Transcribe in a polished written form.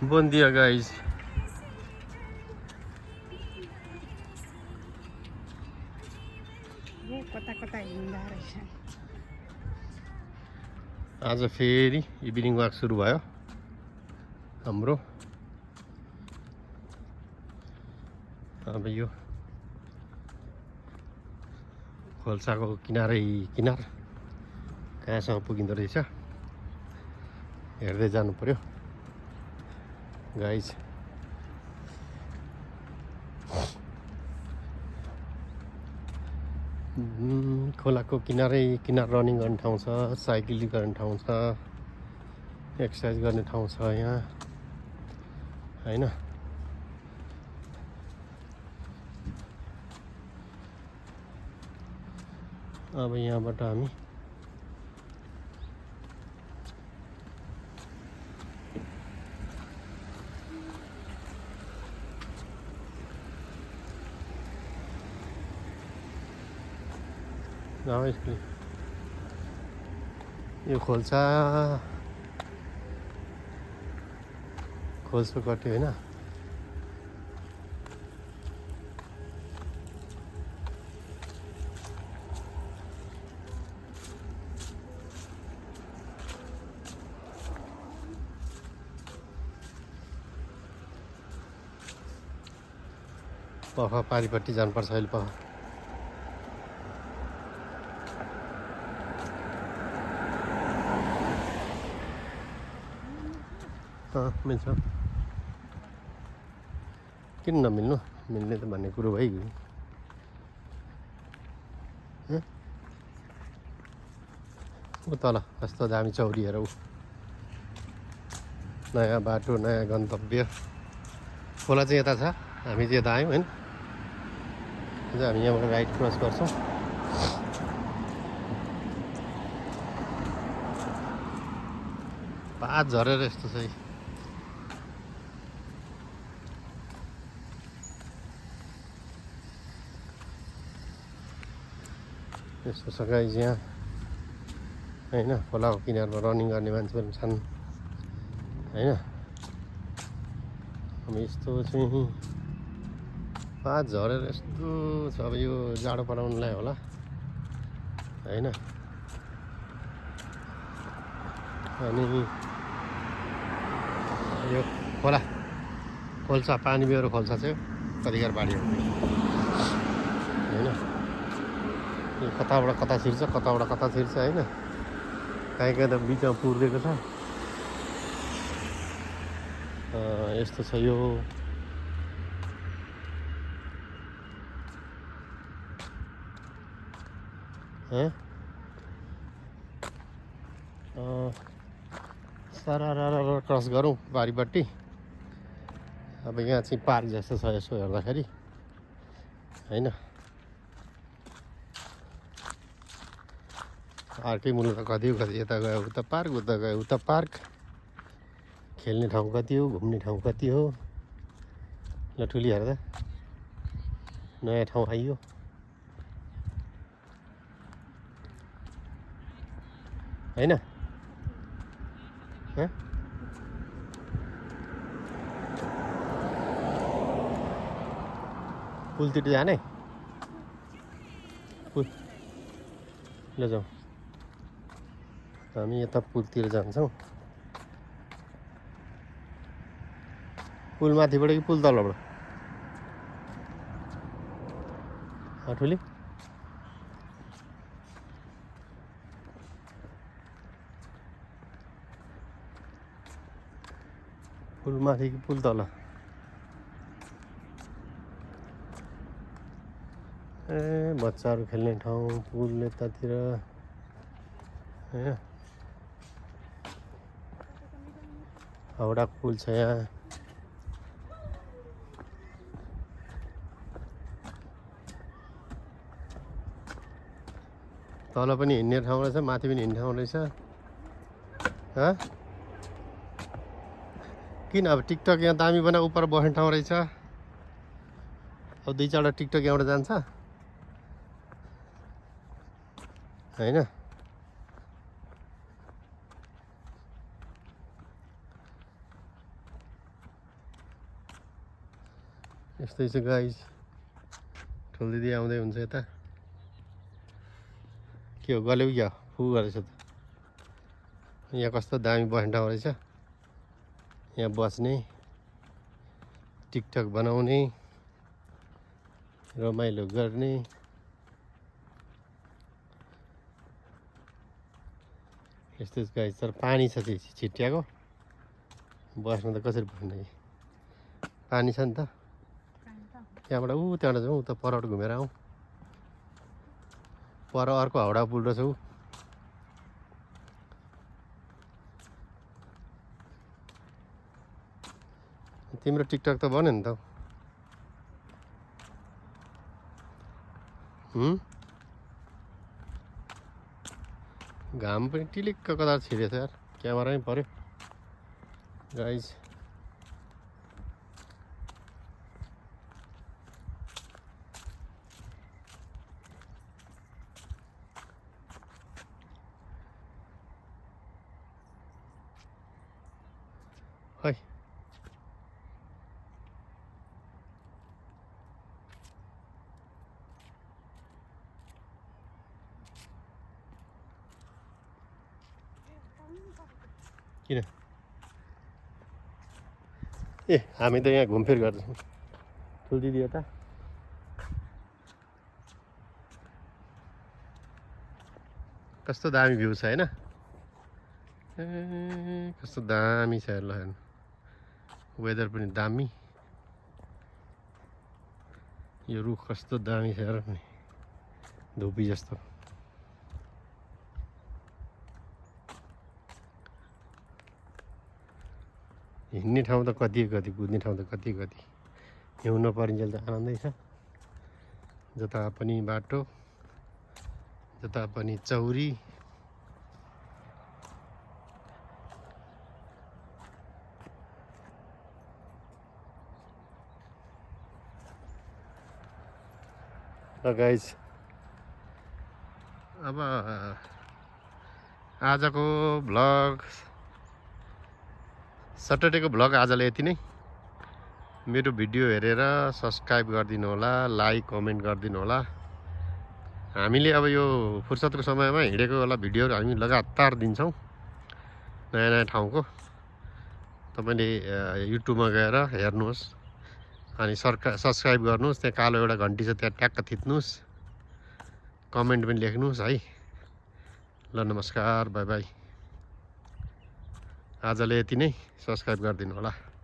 Bom dia, guys. कता हिँड्दा रहेछ। आज फेरि इभिनिङ वाक सुरु भयो हाम्रो। अब यो खोल्साको किनारै किनार कहाँसम्म पुगिँदो रहेछ हेर्दै जानु पर्यो गाइज। खोलाको किनारै किनार रनिङ गर्ने ठाउँ छ, साइक्लिङ गर्ने ठाउँ छ, एक्सर्साइज गर्ने ठाउँ छ यहाँ हैन। अब यहाँबाट हामी यो खोल्सा कट्यो होइन। पख पारिपट्टि जानुपर्छ अहिले। पख मिल्छ, किन नमिल्नु, मिल्ने त भन्ने कुरो भइगयो। ऊ तल कस्तो दामी चौरी हेर, ऊ नयाँ बाटो, नयाँ गन्तव्य। खोला चाहिँ यता छ, हामी चाहिँ यता आयौँ होइन। अझ हामी यहाँबाट राइट क्रस गर्छौँ। पात झरेर यस्तो छ। यस्तो छ गाइज यहाँ होइन। खोलाको किनारमा रनिङ गर्ने मान्छे पनि छन् होइन। अब यस्तो चाहिँ पात झरेर यस्तो छ। अब यो जाडो पराउनुलाई होला होइन। अनि यो खोल्सा पानी बेहोरो खोल्सा चाहिँ कतिखेर बाढी होइन। यो कताबाट कता छिर्छ, कताबाट कता छिर्छ होइन। कहीँ कहीँ त बिचमा पुर्दिएको छ। यस्तो छ यो। सारा क्रस गरौँ पारिपट्टि। अब यहाँ चाहिँ पार्क जस्तो छ यसो हेर्दाखेरि होइन। अर्कै मुलुक त कति यता गयो उता पार्क, उता गयो उता पार्क। खेल्ने ठाउँ कति हो, घुम्ने ठाउँ कति हो। ल ठुली हेर्दा नयाँ ठाउँ आइयो होइन। पुलतिर जाने, पुल ल जाउँ। हामी यता पुलतिर जान्छौँ। पुल माथिबाट कि पुल तलबाट ठुली? पुल माथि कि पुल तल? ए बच्चाहरू खेल्ने ठाउँ पुल यतातिर होइन। हाउडा पुल छ यहाँ। तल पनि हिँड्ने ठाउँ रहेछ, माथि पनि हिँड्ने ठाउँ रहेछ। किन अब टिकटक यहाँ दामी बना उपर बस्ने ठाउँ रहेछ। अब 2-4 टिकटक यहाँबाट जान्छ होइन। यस्तै छ गाइस। ठुल दिदी आउँदै हुन्छ यता। के हो गल्यो क्या फु गरेछ त। यहाँ कस्तो दामी बस्ने ठाउँ रहेछ। यहाँ बस्ने, टिकटक बनाउने, रमाइलो गर्ने। यस्तै गाइस। तर पानी छ छिट्याएको। बस्न त कसरी बस्ने? पानी छ नि त। त्यहाँबाट त्यहाँबाट जाउँ, उता परबाट घुमेर आउँ। पर अर्को हाउडा पुल रहेछ ऊ। तिम्रो टिकटक त बन्यो नि त। घाम पनि टिलिक्क कता छिरेछ यार। क्यामेरामै पर्यो गाइस। है किन? ए हामी त यहाँ घुमफिर गर्छौँ। ठुल दिदी यता। कस्तो दामी भ्यू छ हैन? कस्तो दामी छ हेर्नु हेर्नु। वेदर पनि दामी। यो रुख कस्तो दामी छ हेर नि, धुपी जस्तो। हिँड्ने ठाउँ त कति कति, कुद्ने ठाउँ त कति कति। हिउँ नपरिन्जेल त आनन्दै छ। जता पनि बाटो, जता पनि चौरी। गाइस अब आजको भ्लग, सटरडेको भ्लग आजलाई यति नै। मेरो भिडियो हेरेर सब्सक्राइब गरिदिनु होला, लाइक कमेन्ट गरिदिनु होला। हामीले अब यो फुर्सदको समयमा हिँडेको होला भिडियोहरू हामी लगातार दिन्छौँ, नयाँ नयाँ ठाउँको। तपाईँले युट्युबमा गएर हेर्नुहोस् अनि सब्सक्राइब गर्नुहोस्। त्यहाँ कालो एउटा घन्टी छ, त्यहाँ ट्याक्क थिच्नुहोस्। कमेन्ट पनि लेख्नुहोस् है। ल नमस्कार, बाई बाई। आजले यति नै। सब्सक्राइब गरिदिनु होला।